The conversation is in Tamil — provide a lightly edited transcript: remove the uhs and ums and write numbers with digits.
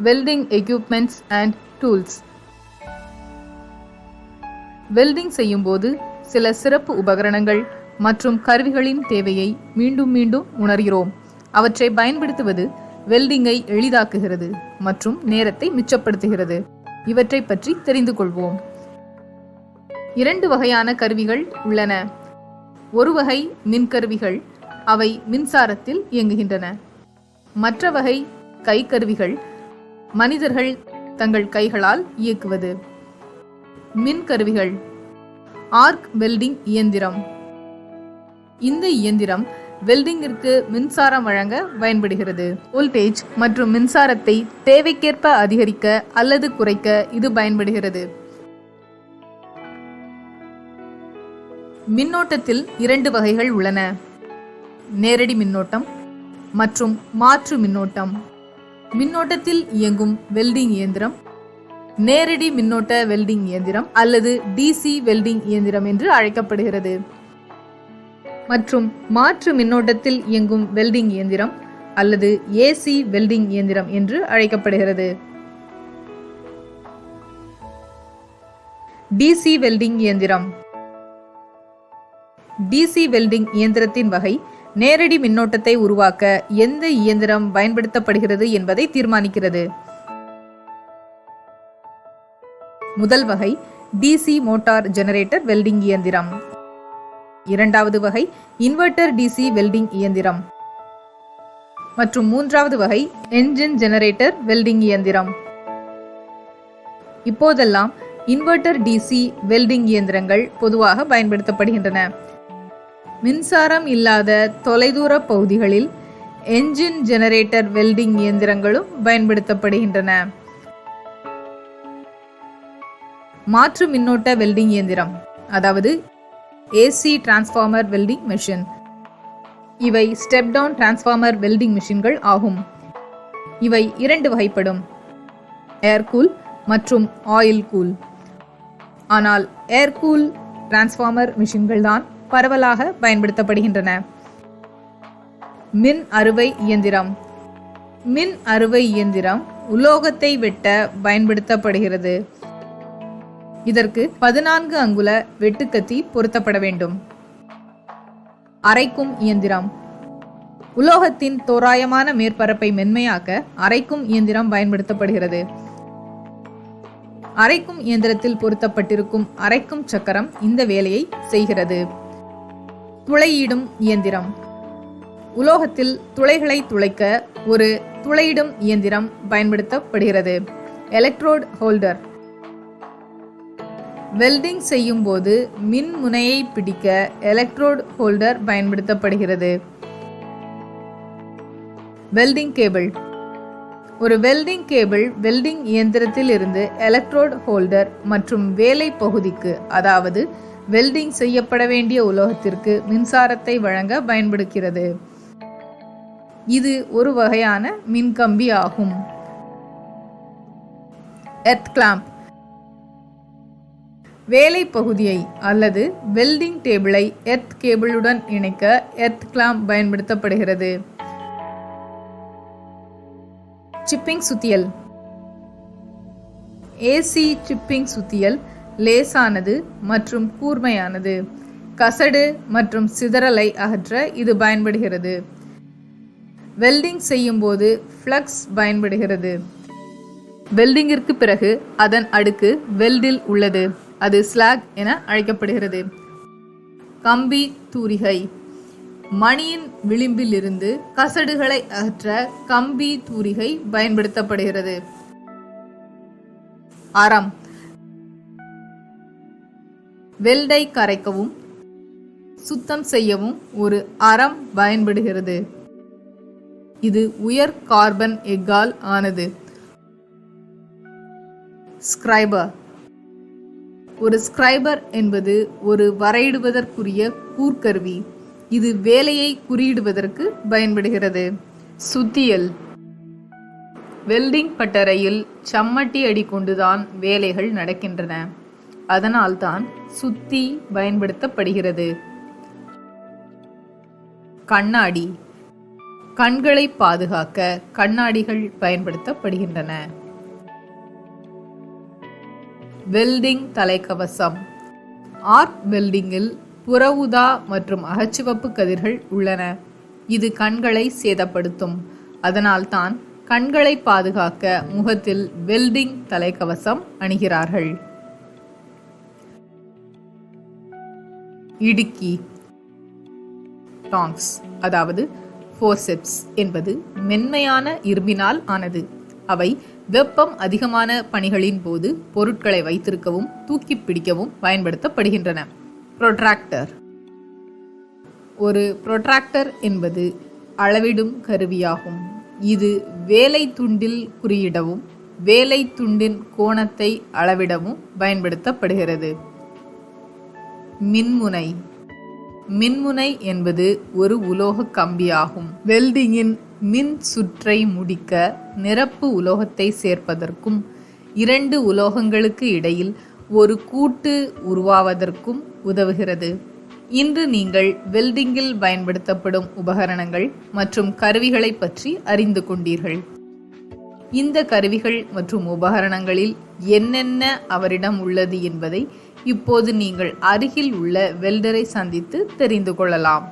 Welding equipments and tools. Welding செய்யும்போது சில சிறப்பு உபகரணங்கள் மற்றும் கருவிகளின் தேவையை மீண்டும் மீண்டும் உணர்கிறோம். அவற்றை பயன்படுத்துவது வெல்டிங்கை எளிதாக்குகிறது மற்றும் நேரத்தை மிச்சப்படுத்துகிறது. இவற்றை பற்றி தெரிந்து கொள்வோம். 2 வகையான கருவிகள் உள்ளன. ஒரு வகை மின்கருவிகள், அவை மின்சாரத்தில் இயங்குகின்றன. மற்ற வகை கைக்கருவிகள், மனிதர்கள் தங்கள் கைகளால் இயக்குவது. மின்கருவிகள். ஆர்க் வெல்டிங் இயந்திரம். இந்த இயந்திரம் வெல்டிங்கிற்கு மின்சாரம் வழங்க பயன்படுகிறது. வோல்டேஜ் மற்றும் மின்சாரத்தை தேவைக்கேற்ப அதிகரிக்க அல்லது குறைக்க இது பயன்படுகிறது. மின்னோட்டத்தில் 2 வகைகள் உள்ளன. நேரடி மின்னோட்டம் மற்றும் மாற்று மின்னோட்டம். மின்னோட்டத்தில் இயங்கும் வெல்டிங் இயந்திரம் நேரடி மின்னோட்ட வெல்டிங் இயந்திரம் அல்லது டிசி வெல்டிங் இயந்திரம் என்று அழைக்கப்படுகிறது. மற்றும் மாற்று மின்னோட்டத்தில் இயங்கும் வெல்டிங் இயந்திரம் அல்லது ஏசி வெல்டிங் இயந்திரம் என்று அழைக்கப்படுகிறது. டிசி வெல்டிங் இயந்திரம். டிசி வெல்டிங் இயந்திரத்தின் வகை நேரடி மின்னோட்டத்தை உருவாக்க எந்த இயந்திரம் பயன்படுத்தப்படுகிறது என்பதை தீர்மானிக்கிறது. முதல் வகை டிசி மோட்டார் ஜெனரேட்டர் வெல்டிங் இயந்திரம். இரண்டாவது வகை இன்வெர்டர் டிசி வெல்டிங் இயந்திரம். மற்றும் மூன்றாவது வகை என்ஜின் ஜெனரேட்டர் வெல்டிங் இயந்திரம். இப்போதெல்லாம் இன்வெர்டர் டிசி வெல்டிங் இயந்திரங்கள் பொதுவாக பயன்படுத்தப்படுகின்றன. மின்சாரம் இல்லாத தொலைதூர பகுதிகளில் என்ஜின் ஜெனரேட்டர் வெல்டிங் இயந்திரங்களும் பயன்படுத்தப்படுகின்றன. மாற்று மின்னோட்ட வெல்டிங் இயந்திரம், அதாவது ஏசி டிரான்ஸ்ஃபார்மர் வெல்டிங் மெஷின். இவை ஸ்டெப் டவுன் டிரான்ஸ்ஃபார்மர் வெல்டிங் மெஷின்கள் ஆகும். இவை 2 வகைப்படும்: ஏர் கூல் மற்றும் ஆயில் கூல். ஆனால் ஏர் கூல் டிரான்ஸ்ஃபார்மர் மெஷின்கள் தான் பரவலாக பயன்படுத்தப்படுகின்றன. மின் அறுவை இயந்திரம். மின் அறுவை இயந்திரம் உலோகத்தை வெட்ட பயன்படுத்தப்படுகிறது. இதற்கு 14 அங்குல வெட்டுக்கத்தி பொருத்தப்பட வேண்டும். அரைக்கும் இயந்திரம். உலோகத்தின் தோராயமான மேற்பரப்பை மென்மையாக்க அரைக்கும் இயந்திரம் பயன்படுத்தப்படுகிறது. அரைக்கும் இயந்திரத்தில் பொருத்தப்பட்டிருக்கும் அரைக்கும் சக்கரம் இந்த வேலையை செய்கிறது. துளையிடும் இயந்திரம். உலோகத்தில் துளைகளை துளைக்க ஒரு துளையிடும் இயந்திரம் பயன்படுத்தப்படுகிறது. Electrode holder. வெல்டிங் செய்யும் போது மின் முனையை பிடிக்க எலக்ட்ரோட் ஹோல்டர் பயன்படுத்தப்படுகிறது. Welding cable. ஒரு வெல்டிங் கேபிள் வெல்டிங் இயந்திரத்தில் இருந்து எலக்ட்ரோட் ஹோல்டர் மற்றும் வேலை பகுதிக்கு, அதாவது வெல்டிங் செய்யப்பட வேண்டிய உலோகத்திற்கு மின்சாரத்தை வழங்க பயன்படுகிறது. இது ஒரு வகையான மின்கம்பி ஆகும். Earth clamp. வேலை பகுதியை அல்லது வெல்டிங் டேபிளை எர்த் கேபிளுடன் இணைக்க எர்த் கிளாம்ப் பயன்படுத்தப்படுகிறது. சிப்பிங் சுத்தியல். ஏசி சிப்பிங் சுத்தியல் லேசானது மற்றும் கூர்மையானது. கசடு மற்றும் சிதறலை அகற்ற இது பயன்படுகிறது. வெல்டிங் செய்யும் போது ஃப்ளக்ஸ் பயன்படுகிறது. வெல்டிங்கிற்கு பிறகு அதன் அடுக்கு வெல்டில் உள்ளது. அது ஸ்லாக் என அழைக்கப்படுகிறது. கம்பி தூரிகை. மணியின் விளிம்பில் இருந்து கசடுகளை அகற்ற கம்பி தூரிகை பயன்படுத்தப்படுகிறது. ஆரம். வெல்டை கரைக்கவும் சுத்தம் செய்யவும் ஒரு ஆரம் பயன்படுகிறது. இது உயர் கார்பன் எக்கால் ஆனது. ஸ்கிரைபர். ஒரு ஸ்கிரைபர் என்பது ஒரு வரையிடுவதற்குரிய கூர்க்கருவி. இது வேலையை குறியிடுவதற்கு பயன்படுகிறது. சுத்தியல். வெல்டிங் பட்டறையில் சம்மட்டி அடி கொண்டுதான் வேலைகள் நடக்கின்றன. அதனால்தான் சுத்தி பயன்படுத்தப்படுகிறது. கண்ணாடி. கண்களை பாதுகாக்க கண்ணாடிகள் பயன்படுத்தப்படுகின்றன. வெல்டிங் தலைக்கவசம். ஆர்க் வெல்டிங்கில் புற ஊதா மற்றும் அகச்சிவப்பு கதிர்கள் உள்ளன. இது கண்களை சேதப்படுத்தும். அதனால்தான் கண்களை பாதுகாக்க முகத்தில் வெல்டிங் தலைக்கவசம் அணிகிறார்கள். இடுக்கி டாங்ஸ் அதாவது ஃபோர்செப்ஸ் என்பது மென்மையான இரும்பினால் ஆனது. அவை வெப்பம் அதிகமான பணிகளின் போது பொருட்களை வைத்திருக்கவும் தூக்கி பிடிக்கவும் பயன்படுத்தப்படுகின்றன. புரோட்ராக்டர். ஒரு புரோட்ராக்டர் என்பது அளவிடும் கருவியாகும். இது வேலை துண்டில் குறியிடவும் வேலை துண்டின் கோணத்தை அளவிடவும் பயன்படுத்தப்படுகிறது. மின்முனை. மின்முனை என்பது ஒரு உலோக கம்பியாகும். வெல்டிங்கின் மின் சுற்றை முடிக்க நிரப்பு உலோகத்தை சேர்ப்பதற்கும் 2 உலோகங்களுக்கு இடையில் ஒரு கூட்டு உருவாவதற்கும் உதவுகிறது. இன்று நீங்கள் வெல்டிங்கில் பயன்படுத்தப்படும் உபகரணங்கள் மற்றும் கருவிகளை பற்றி அறிந்து கொண்டீர்கள். இந்த கருவிகள் மற்றும் உபகரணங்களில் என்னென்ன அவரிடம் உள்ளது என்பதை இப்போது நீங்கள் அருகில் உள்ள வெல்டரை சந்தித்து தெரிந்து கொள்ளலாம்.